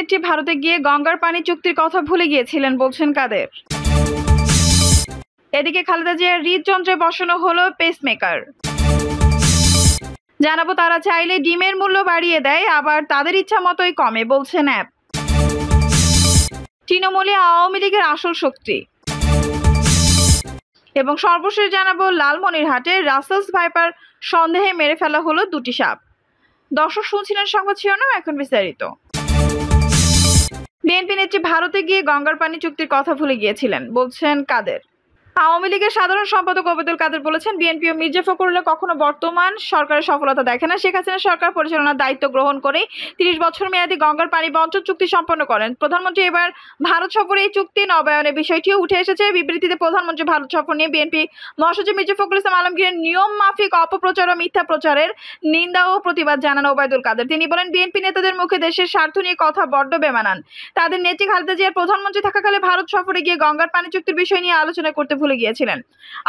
নেত্রী ভারতে গিয়ে গঙ্গার পানি চুক্তির কথা ভুলে গিয়েছিলেন বলছেন কাদের। এদিকে খালেদা জিয়ার হৃদযন্ত্রে বসানো হলো পেসমেকার। জানাবো তারা চাইলে ডিমের মূল্য বাড়িয়ে দেয়, আবার তাদের ইচ্ছা মতোই কমে বলছে ন্যাপ। তৃণমূলে আওয়ামী লীগের আসল শক্তি। এবং সর্বশেষ জানাবো লালমনিরহাটে রাসেলস ভাইপার সন্দেহে মেরে ফেলা হলো 2টি সাপ। দর্শক শুনছিলেন সংবাদ শিরোনাম, এখন বিস্তারিত। বিএনপি নেত্রী ভারতে গিয়ে গঙ্গার পানি চুক্তির কথা ভুলে গিয়েছিলেন বলছেন কাদের। আওয়ামী লীগের সাধারণ সম্পাদক ওবায়দুল কাদের বলেছেন, বিএনপি ও মির্জা ফখরুল্লাহ কখনো বর্তমান সরকারের সফলতা দেখে না। শেখ হাসিনা সরকার পরিচালনার দায়িত্ব গ্রহণ করে 30 বছর মেয়াদী গঙ্গার পানি বন্টন চুক্তি সম্পন্ন করেন। প্রধানমন্ত্রী এবার ভারত সফরে এই চুক্তি নবায়নের বিষয়টিও উঠে এসেছে। বিবৃতিতে প্রধানমন্ত্রী ভারত সফর নিয়ে বিএনপি মহাসচিব মির্জা ফখরুল ইসলাম আলমগীরের নিয়ম মাফিক অপপ্রচার ও মিথ্যা প্রচারের নিন্দা ও প্রতিবাদ জানান ওবায়দুল কাদের। তিনি বলেন, বিএনপি নেতাদের মুখে দেশের স্বার্থ নিয়ে কথা বড্ড বেমানান। তাদের নেত্রী খালেদা জিয়ার প্রধানমন্ত্রী থাকাকালে ভারত সফরে গিয়ে গঙ্গার পানি চুক্তির বিষয় নিয়ে আলোচনা করতে ভুলে গিয়েছিলেন।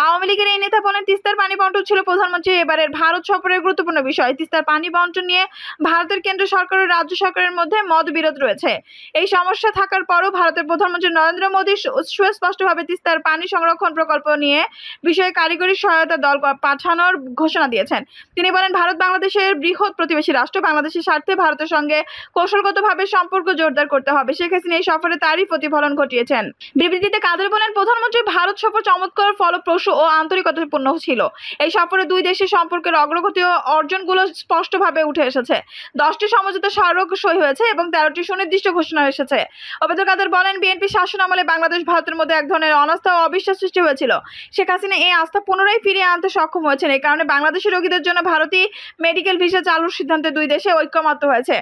আওয়ামী লীগের এই নেতা বলেন, তিস্তার পানি বন্টন ছিল প্রধানমন্ত্রী এবারের ভারত সফরের গুরুত্বপূর্ণ বিষয়। তিস্তার পানি বন্টন নিয়ে ভারতের কেন্দ্র সরকার ও রাজ্য সরকারের মধ্যে মতবিরোধ রয়েছে। এই সমস্যা থাকার পরও ভারতের প্রধানমন্ত্রী নরেন্দ্র মোদী সুস্পষ্টভাবে তিস্তার পানি সংরক্ষণ প্রকল্প নিয়ে বিষয়ে কারিগরি সহায়তা দল পাঠানোর ঘোষণা দিয়েছেন। তিনি বলেন, ভারত বাংলাদেশের বৃহৎ প্রতিবেশী রাষ্ট্র। বাংলাদেশের স্বার্থে ভারতের সঙ্গে কৌশলগতভাবে সম্পর্ক জোরদার করতে হবে। শেখ হাসিনা এই সফরে তারই প্রতিফলন ঘটিয়েছেন। বিবৃতিতে কাদের বলেন, প্রধানমন্ত্রীর ভারত সফর চমৎকার, ফলপ্রসূ ও আন্তরিকতাপূর্ণ ছিল। এই সফরে দুই দেশের সম্পর্কের অগ্রগতি ও অর্জনগুলো স্পষ্টভাবে উঠে এসেছে। 10টি সমঝোতা স্মারক সই হয়েছে এবং 13টি সুনির্দিষ্ট ঘোষণা এসেছে। ওবায়দুল কাদের বলেন, বিএনপি শাসন আমলে বাংলাদেশ ভারতের মধ্যে এক ধরনের অনাস্থা ও অবিশ্বাস সৃষ্টি হয়েছিল। শেখ হাসিনা এই আস্থা পুনরায় ফিরিয়ে আনতে সক্ষম হয়েছেন। এই কারণে বাংলাদেশের রোগীদের জন্য ভারতীয় মেডিকেল ভিসা চালুর সিদ্ধান্তে দুই দেশে ঐক্যমত্য হয়েছে।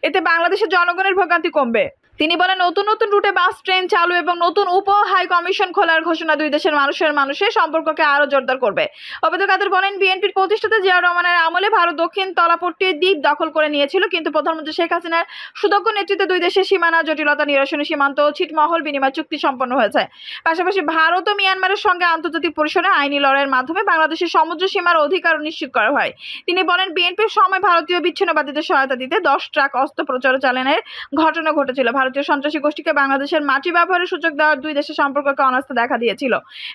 এতে বাংলাদেশের জনগণের ভোগান্তি কমবে। তিনি বলেন, নতুন নতুন রুটে বাস ট্রেন চালু এবং নতুন উপ হাই কমিশন খোলার ঘোষণা দুই দেশের মানুষের সম্পর্ককে আরো জোরদার করবে। ওবায়দুল কাদের বলেন, বিএনপির প্রতিষ্ঠাতা জিয়াউর রহমানের আমলে ভারত দক্ষিণ তলাপট্টির দ্বীপ দখল করে নিয়েছিল, কিন্তু প্রধানমন্ত্রী শেখ হাসিনার সুদক্ষ নেতৃত্বে দুই দেশের সীমানা জটিলতা নিরসনে সীমান্ত ও ছিটমহল বিনিময় চুক্তি সম্পন্ন হয়েছে। পাশাপাশি ভারত ও মিয়ানমারের সঙ্গে আন্তর্জাতিক পরিসরে আইনি লড়াইয়ের মাধ্যমে বাংলাদেশের সমুদ্র সীমার অধিকার নিশ্চিত করা হয়। তিনি বলেন, বিএনপির সময় ভারতীয় বিচ্ছিন্নবাদীদের সহায়তা দিতে 10 ট্রাক অস্ত্র প্রচারের ঘটনা ঘটেছিল। ভারতীয় সন্ত্রাসী গোষ্ঠীকে বাংলাদেশের মাটি ব্যবহারের সুযোগ দেওয়ার দুই দেশের সম্পর্ককে অনাস্থা দেখা দিয়েছিল।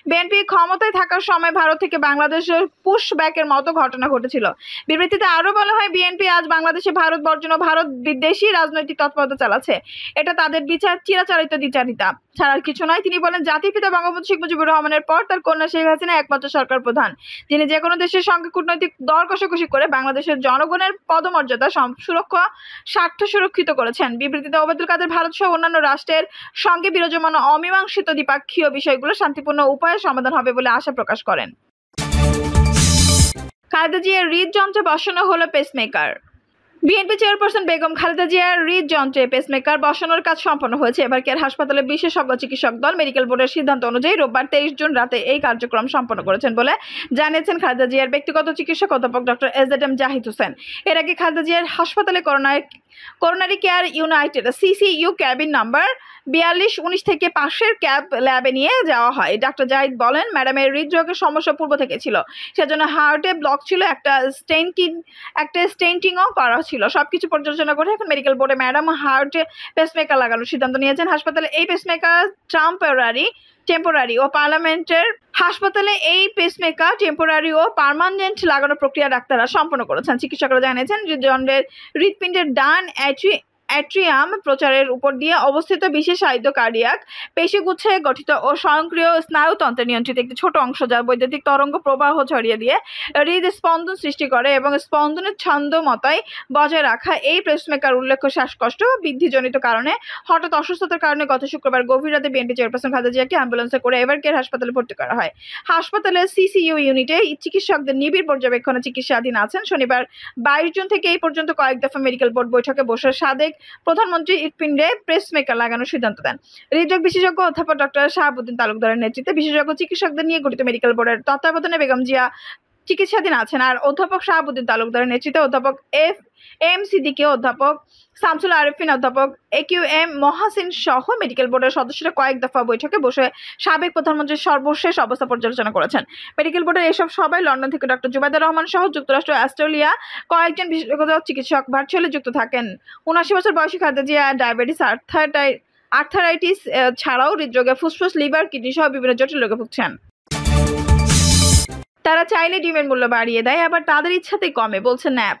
বিএনপি ক্ষমতায় থাকার সময় ভারত থেকে বাংলাদেশের পুশব্যাকের মতো ঘটনা ঘটেছিল। বিবৃতিতে আরো বলা হয়, বিএনপি আজ বাংলাদেশে ভারত বর্জন ও ভারত বিদ্বেষী রাজনৈতিক তৎপরতা চালাচ্ছে। এটা তাদের চিরাচরিত দ্বিচারিতা ছাড়ার কিছু নয়। তিনি বলেন, জাতির পিতা বঙ্গবন্ধু শেখ মুজিবুর রহমানের পর তার কন্যা শেখ হাসিনা একমাত্র সরকার প্রধান, যিনি যে কোনো দেশের সঙ্গে কূটনৈতিক দর কষাকষি করে বাংলাদেশের জনগণের পদমর্যাদা সুরক্ষা স্বার্থ সুরক্ষিত করেছেন। বিবৃতিতে ওবায়দুল কাদের ভারত সহ অন্যান্য রাষ্ট্রের সঙ্গে বিরাজমান অমীমাংসিত দ্বিপাক্ষীয় বিষয়গুলো শান্তিপূর্ণ উপায়ে সমাধান হবে বলে আশা প্রকাশ করেন। খালেদা জিয়ার হৃদযন্ত্রে বসানো হলো pacemaker. BNP chairperson Begum Khaleda জিয়ার হৃদযন্ত্রে পেসমেকার বসানোর কাজ সম্পন্ন হয়েছে। এবার কেয়ার হাসপাতালে বিশেষজ্ঞ চিকিৎসক দল মেডিকেল বোর্ডের সিদ্ধান্ত অনুযায়ী রোববার 23 জুন রাতে এই কার্যক্রম সম্পন্ন করেছেন বলে জানিয়েছেন খালেদা জিয়ার ব্যক্তিগত চিকিৎসক অধ্যাপক ডক্টর এজএম জাহিদ হোসেন। এর আগে খালেদা জিয়ার হাসপাতালে coronary care United CCU cabin number 4219 থেকে পাশের ক্যাব ল্যাবে নিয়ে যাওয়া হয়। ডাক্তার জাহিদ বলেন, ম্যাডামের হৃদরোগের সমস্যা পূর্ব থেকে ছিল, সেজন্য হার্টে ব্লক ছিল, একটা স্টেন্টিংও করা ছিল। সবকিছু পর্যালোচনা করে এখন মেডিকেল বোর্ডে ম্যাডাম হার্টে পেসমেকার লাগানোর সিদ্ধান্ত নিয়েছেন। হাসপাতালে এই পেসমেকার টেম্পোরারি ও হাসপাতালে এই পেসমেকার টেম্পোরারি ও পার্মানেন্ট লাগানোর প্রক্রিয়া ডাক্তাররা সম্পন্ন করেছেন। চিকিৎসকরা জানিয়েছেন, হৃৎপিণ্ডের ডান অ্যাট্রিয়াম প্রচারের উপর দিয়ে অবস্থিত বিশেষায়িত কার্ডিয়াক পেশিগুচ্ছে গঠিত ও স্বয়ংক্রিয় স্নায়ুতন্ত্রে নিয়ন্ত্রিত একটি ছোট অংশ, যা বৈদ্যুতিক তরঙ্গ প্রবাহ ছড়িয়ে দিয়ে হৃদস্পন্দন সৃষ্টি করে এবং স্পন্দনের ছন্দমতায় বজায় রাখা এই পেসমেকার উল্লেখ্য শ্বাসকষ্ট বৃদ্ধিজনিত কারণে হঠাৎ অসুস্থতার কারণে গত শুক্রবার গভীর রাতে বিএনপি চেয়ারপারসন খালেদা জিয়াকে অ্যাম্বুলেন্সে করে এভার কেয়ার হাসপাতালে ভর্তি করা হয়। হাসপাতালের সিসিইউ ইউনিটে চিকিৎসকদের নিবিড় পর্যবেক্ষণে চিকিৎসাধীন আছেন। শনিবার 22 জুন থেকে এই পর্যন্ত কয়েক দফা মেডিকেল বোর্ড বৈঠকে বসে সাদেক প্রধানমন্ত্রী হৃৎপিণ্ডে পেসমেকার লাগানোর সিদ্ধান্ত দেন। হৃদরোগ বিশেষজ্ঞ অধ্যাপক ডক্টর শাহাবুদ্দিন তালুকদারের নেতৃত্বে বিশেষজ্ঞ চিকিৎসকদের নিয়ে গঠিত মেডিকেল বোর্ডের তত্ত্বাবধানে বেগম চিকিৎসাধীন আছেন। আর অধ্যাপক শাহাবুদ্দিন তালুকদারের নেতৃত্বে অধ্যাপক এম সিদ্দিকী, অধ্যাপক শামসুল আরেফিন, অধ্যাপক AQM মহাসিন সহ মেডিকেল বোর্ডের সদস্যরা কয়েক দফা বৈঠকে বসে সাবেক প্রধানমন্ত্রীর সর্বশেষ অবস্থা পর্যালোচনা করেছেন। মেডিকেল বোর্ডের এসব সভায় লন্ডন থেকে ডক্টর জুবাইদুর রহমান সহ যুক্তরাষ্ট্র, অস্ট্রেলিয়া কয়েকজন বিশেষজ্ঞ চিকিৎসক ভার্চুয়ালি যুক্ত থাকেন। ৭৯ বছর বয়সী খালেদা জিয়া ডায়াবেটিস, আর্থারাইটিস ছাড়াও হৃদরোগে, ফুসফুস, লিভার, কিডনি সহ বিভিন্ন জটিল রোগে ভুগছেন। তারা চাইলে ডিমের মূল্য বাড়িয়ে দেয়, আবার তাদের ইচ্ছাতেই কমে, বলছে ন্যাপ।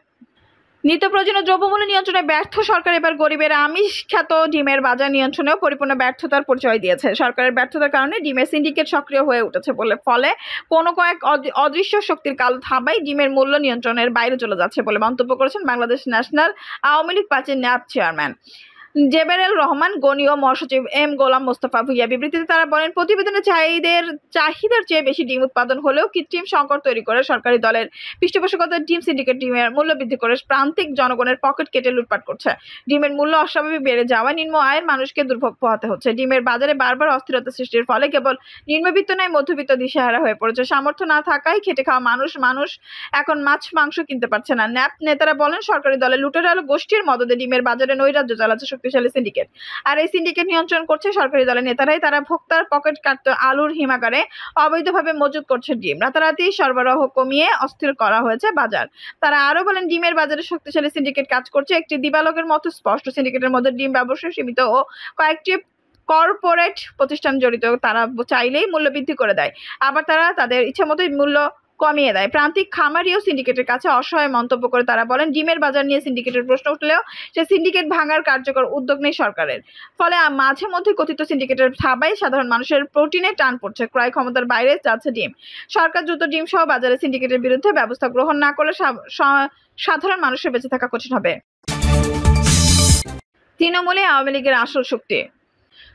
নিত্য প্রয়োজনীয় দ্রব্যমূল্য নিয়ন্ত্রণে ব্যর্থ সরকার এবার গরিবের আমিষ খ্যাত ডিমের বাজার নিয়ন্ত্রণেও পরিপূর্ণ ব্যর্থতার পরিচয় দিয়েছে। সরকারের ব্যর্থতার কারণে ডিমের সিন্ডিকেট সক্রিয় হয়ে উঠেছে ফলে কোনো কয়েক অদৃশ্য শক্তির কালো থাবায় ডিমের মূল্য নিয়ন্ত্রণের বাইরে চলে যাচ্ছে বলে মন্তব্য করেছেন বাংলাদেশ ন্যাশনাল আওয়ামী লীগ পার্টির ন্যাপ চেয়ারম্যান জেবেরেল রহমান গনি ও মহাসচিব এম গোলাম মোস্তফা ভুইয়া। বিবৃতিতে তারা বলেন, প্রতিবেদনে চাহিদার চেয়ে বেশি ডিম উৎপাদন হলেও কৃত্রিম সংকট তৈরি করে সরকারি দলের পৃষ্ঠপোষকতায় ডিম সিন্ডিকেট ডিমের মূল্য বৃদ্ধি করে প্রান্তিক জনগণের পকেট কেটে লুটপাট করছে। ডিমের মূল্য অস্বাভাবিক বেড়ে যাওয়ায় নিম্ন আয়ের মানুষকে দুর্ভোগ পোহাতে হচ্ছে। ডিমের বাজারে বারবার অস্থিরতা সৃষ্টির ফলে কেবল নিম্নবিত্ত নয়, মধ্যবিত্ত দিশেহারা হয়ে পড়েছে। সামর্থ্য না থাকায় খেটে খাওয়া মানুষ এখন মাছ মাংস কিনতে পারছে না। ন্যাপ নেতারা বলেন, সরকারি দলের লুটেরা গোষ্ঠীর মদদে ডিমের বাজারে নৈরাজ্য চালাচ্ছে শক্তিশালী সিন্ডিকেট। আর এই সিন্ডিকেট নিয়ন্ত্রণ করছে সরকারি দলের নেতারাই। তারা ভোক্তার পকেট কাটতে আলুর হিমাগারে অবৈধভাবে মজুত করছে ডিম। রাতারাতি সরবরাহ কমিয়ে অস্থির করা হয়েছে বাজার। তারা আরো বলেন, ডিমের বাজারে শক্তিশালী সিন্ডিকেট কাজ করছে। একটি দিবালোকের মতো স্পষ্ট। সিন্ডিকেটের মধ্যে ডিম ব্যবসায় সীমিত ও কয়েকটি কর্পোরেট প্রতিষ্ঠান জড়িত। তারা চাইলেই মূল্য বৃদ্ধি করে দেয়, আবার তারা তাদের ইচ্ছা মতোই মূল্য কমিয়ে দেয়। প্রান্তিক খামারিও সিন্ডিকেটের কাছে অসহায় মন্তব্য করে তারা বলেন, ডিমের বাজার নিয়ে সিন্ডিকেটের প্রশ্ন উঠলেও সে সিন্ডিকেট ভাঙার কার্যকর উদ্যোগ নেই সরকারের। ফলে মাঝে মধ্যে কথিত সিন্ডিকেটের থাবায় সাধারণ মানুষের প্রোটিনে টান পড়ছে। ক্রয় ক্ষমতার বাইরে যাচ্ছে ডিম। সরকার দ্রুত ডিম সহ বাজারে সিন্ডিকেটের বিরুদ্ধে ব্যবস্থা গ্রহণ না করলে সাধারণ মানুষের বেঁচে থাকা কঠিন হবে। তৃণমূলে আওয়ামী লীগের আসল শক্তি।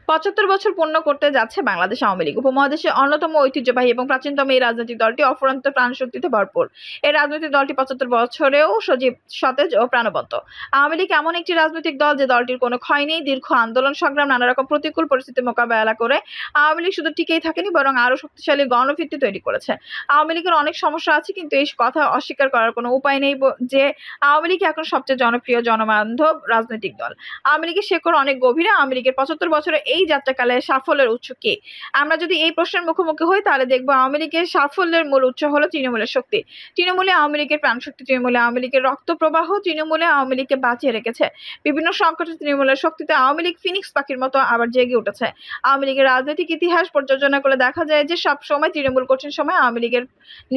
৭৫ বছর পূর্ণ করতে যাচ্ছে বাংলাদেশ আওয়ামী লীগ। উপমহাদেশের অন্যতম ঐতিহ্যবাহী এবং প্রাচীনতম এই রাজনৈতিক দলটি অফুরন্ত প্রাণশক্তিতে ভরপুর। এই রাজনৈতিক দলটি ৭৫ বছরেও সজীব, সতেজ ও প্রাণবন্ত। আওয়ামী লীগ এমন একটি রাজনৈতিক দল যে দলটির কোনো ক্ষয় নেই। দীর্ঘ আন্দোলন সংগ্রাম, নানা রকম প্রতিকূল পরিস্থিতি মোকাবেলা করে আওয়ামী লীগ শুধু টিকেই থাকেনি, বরং আরো শক্তিশালী গণভিত্তি তৈরি করেছে। আওয়ামী লীগের অনেক সমস্যা আছে, কিন্তু এই কথা অস্বীকার করার কোনো উপায় নেই যে আওয়ামী লীগ এখন সবচেয়ে জনপ্রিয়, জনবান্ধব রাজনৈতিক দল। আওয়ামী লীগের শেকড় অনেক গভীরে। আওয়ামী লীগের ৭৫ বছরের এই যাত্রাকালে সাফল্যের উৎস কি? আমরা যদি এই প্রশ্নের মুখোমুখি হই, তাহলে দেখবো আওয়ামী লীগের সাফল্যের মূল উৎস হলো তৃণমূলের শক্তি। তৃণমূলে আওয়ামী লীগের প্রাণশক্তি, তৃণমূলে আওয়ামী লীগের রক্ত প্রবাহ, তৃণমূলে আওয়ামী লীগকে বাঁচিয়ে রেখেছে বিভিন্ন সংকটে। তৃণমূলের শক্তিতে আওয়ামী লীগ ফিনিক্স পাখির মতো আবার জেগে উঠেছে। আওয়ামী লীগের রাজনৈতিক ইতিহাস পর্যালোচনা করে দেখা যায় যে সব সময় তৃণমূল কঠিন সময় আওয়ামী লীগের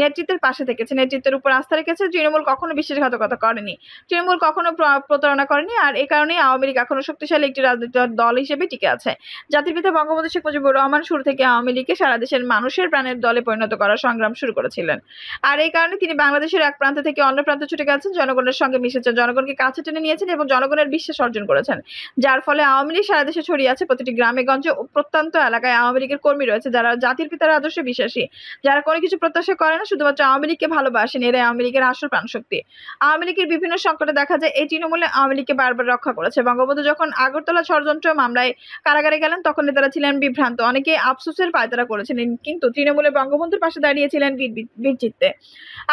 নেতৃত্বের পাশে থেকেছে, নেতৃত্বের উপর আস্থা রেখেছে। তৃণমূল কখনো বিশ্বাসঘাতকতা করেনি, তৃণমূল কখনো প্রতারণা করেনি। আর এই কারণেই আওয়ামী লীগ এখনো শক্তিশালী একটি রাজনৈতিক দল হিসেবে টিকে আছে। জাতির পিতা বঙ্গবন্ধু শেখ মুজিবুর রহমান শুরু থেকে আওয়ামী লীগকে সারা দেশের মানুষের প্রাণের দলে পরিণত করার সংগ্রাম শুরু করেছিলেন। আর এই কারণে তিনি বাংলাদেশের এক প্রান্ত থেকে অন্য প্রান্তে ছুটে গেছেন, জনগণের সঙ্গে মিশেছেন, জনগণকে কাছে টেনে নিয়েছেন এবং জনগণের বিশ্বাস অর্জন করেছেন। যার ফলে আওয়ামী লীগ সারা দেশে ছড়িয়ে আছে। প্রতিটি গ্রামে গঞ্জে ও প্রত্যন্ত এলাকায় আওয়ামী লীগের কর্মী রয়েছে, যারা জাতির পিতার আদর্শে বিশ্বাসী, যারা কোনো কিছু প্রত্যাশা করে না, শুধুমাত্র আওয়ামী লীগকে ভালোবাসেন। এরাই আওয়ামী লীগের আসল প্রাণশক্তি। আওয়ামী লীগের বিভিন্ন সংকটে দেখা যায় এই তৃণমূলে আওয়ামী লীগকে বারবার রক্ষা করেছে। বঙ্গবন্ধু যখন আগরতলা ষড়যন্ত্র মামলায় কারাগারে গেলেন, তখন নেতারা ছিলেন বিভ্রান্ত, অনেকে আফসোসের পায়তারা করেছিলেন, কিন্তু তৃণমূলে বঙ্গবন্ধুর পাশে দাঁড়িয়েছিলেন বীর চিত্তে।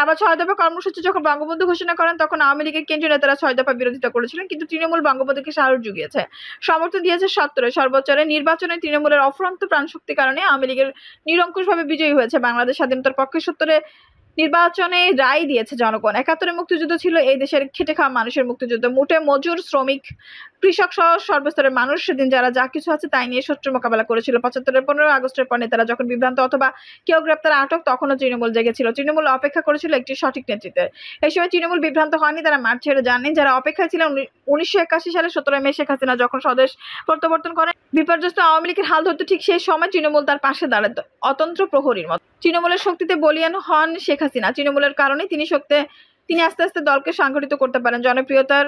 আবার ৬ দফা কর্মসূচি যখন বঙ্গবন্ধু ঘোষণা করেন, তখন আওয়ামী লীগের কেন্দ্রীয় নেতারা ৬ দফা বিরোধিতা করেছিলেন, কিন্তু তৃণমূল বঙ্গবন্ধুকে সাহস জুগিয়েছে, সমর্থন দিয়েছে সত্তরে। সর্বোচ্চরে নির্বাচনে তৃণমূলের অফুরন্ত প্রাণশক্তির কারণে আওয়ামী লীগের নিরঙ্কুশভাবে বিজয়ী হয়েছে। বাংলাদেশ স্বাধীনতার পক্ষে সত্তরে নির্বাচনে রায় দিয়েছে জনগণ। ৭১ মুক্তিযুদ্ধ ছিল এই দেশের খেটে খাওয়া মানুষের মুক্তিযুদ্ধ। মুঠে মজুর, শ্রমিক, কৃষক সহ সর্বস্তরের মানুষ সেদিন যারা যা কিছু আছে তাই নিয়ে শত্রুর মোকাবেলা করেছিল। ৭৫-এর ১৫ আগস্টের পর নেতারা যখন বিভ্রান্ত অথবা কেউ গ্রেপ্তার, আটক, তখনও তৃণমূল জেগেছিল। তৃণমূল অপেক্ষা করেছিল একটি সঠিক নেতৃত্বের। এই সময় তৃণমূল বিভ্রান্ত হয়নি, তারা মাঠ ছেড়ে যাননি। যারা অপেক্ষায় ছিলেন 1981 সালে 17 মে শেখ হাসিনা যখন স্বদেশ প্রত্যাবর্তন করেন, বিপর্যস্ত আওয়ামী লীগের হাল ধরতে ঠিক সেই সময় তৃণমূল তার পাশে দাঁড়াত অতন্ত্র প্রহরীর মতো। তৃণমূলের শক্তিতে বলিয়ান হন শেখ হাসিনা। তৃণমূলের কারণে তিনি আস্তে আস্তে দলকে সংগঠিত করতে পারেন, জনপ্রিয়তার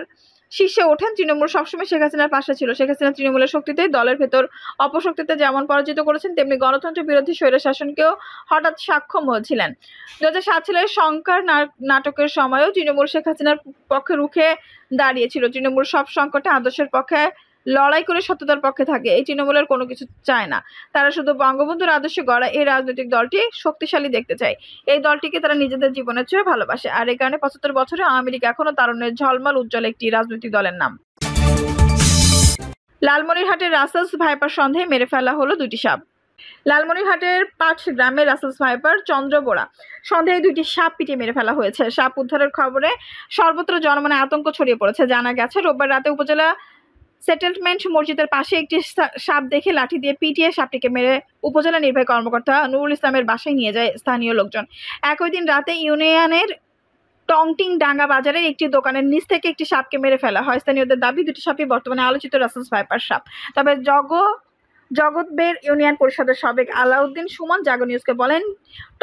শীর্ষে ওঠেন। তৃণমূল সবসময় শেখ হাসিনার পাশে ছিল। শেখ হাসিনা তৃণমূলের শক্তিতে, দলের ভেতর অপশক্তিতে যেমন পরাজিত করেছেন, তেমনি গণতন্ত্র বিরোধী স্বৈর শাসনকেও হঠাৎ সক্ষম হয়েছিলেন। 2007 সালের শঙ্কার নাটকের সময়ও তৃণমূল শেখ হাসিনার পক্ষে রুখে দাঁড়িয়েছিল। তৃণমূল সব সংকটে আদর্শের পক্ষে লড়াই করে সত্যতার পক্ষে থাকে। এই তৃণমূলের কোনো কিছু চায় না, তারা শুধু বঙ্গবন্ধুর আদর্শে গড়া এই রাজনৈতিক দলটি শক্তিশালী দেখতে চায়। এই দলটিকে তারা নিজেদের জীবনের চেয়ে ভালোবাসে, আর এই কারণে ৭৫ বছরে আওয়ামী লীগ এখনো তারুণ্যের ঝলমল উজ্জ্বল একটি রাজনৈতিক দলের নাম। লালমনিরহাটের রাসেলস ভাইপার সন্দেহে মেরে ফেলা হলো 2টি সাপ। লালমনিরহাটের পাটগ্রামে রাসেলস ভাইপার চন্দ্রবোড়া সন্দেহে 2টি সাপ পিটিয়ে মেরে ফেলা হয়েছে। সাপ উদ্ধারের খবরে সর্বত্র জনমনে আতঙ্ক ছড়িয়ে পড়েছে। জানা গেছে, রোববার রাতে উপজেলা সেটেলমেন্ট মসজিদের পাশে একটি সাপ দেখে লাঠি দিয়ে পিটিয়ে সাপটিকে মেরে উপজেলা নির্বাহী কর্মকর্তা নুরুল ইসলামের বাসায় নিয়ে যায় স্থানীয় লোকজন। একই দিন রাতে ইউনিয়নের টংটিং ডাঙ্গা বাজারের একটি দোকানের নিচ থেকে একটি সাপকে মেরে ফেলা হয়। স্থানীয়দের দাবি, 2টি সাপই বর্তমানে আলোচিত রাসেলস ভাইপার সাপ। তবে জগৎবের ইউনিয়ন পরিষদের সাবেক আলাউদ্দিন সুমন জাগো নিউজকে বলেন,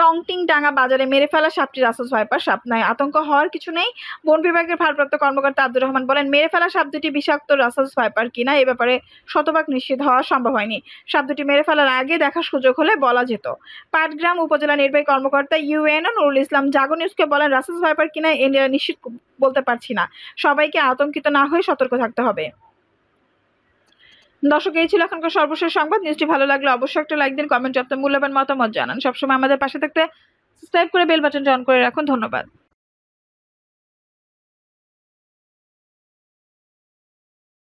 টংটিং ডাঙ্গা বাজারে মেরে ফেলা সাপটি রাসেলস ভাইপার সাপ নয়, আতঙ্ক হওয়ার কিছু নেই। বন বিভাগের ভারপ্রাপ্ত কর্মকর্তা আব্দুর রহমান বলেন, মেরে ফেলা সাপ 2টি বিষাক্ত রাসেলস ভাইপার কিনা এ ব্যাপারে শতভাগ নিশ্চিত হওয়া সম্ভব হয়নি। সাপ 2টি মেরে ফেলার আগে দেখার সুযোগ হলে বলা যেত। পাটগ্রাম উপজেলা নির্বাহী কর্মকর্তা ইউএনও নুরুল ইসলাম জাগো নিউজকে বলেন, রাসেলস ভাইপার কিনা এ নিয়ে নিশ্চিত বলতে পারছি না, সবাইকে আতঙ্কিত না হয়ে সতর্ক থাকতে হবে। দর্শক, এই ছিল এখনকার সর্বশেষ সংবাদ। নিউজটি ভালো লাগলে অবশ্যই একটা লাইক দিন, কমেন্টে আপনার মূল্যবান মতামত জানান। সবসময় আমাদের পাশে থাকতে সাবস্ক্রাইব করে বেল বাটনটি অন করে রাখুন। ধন্যবাদ।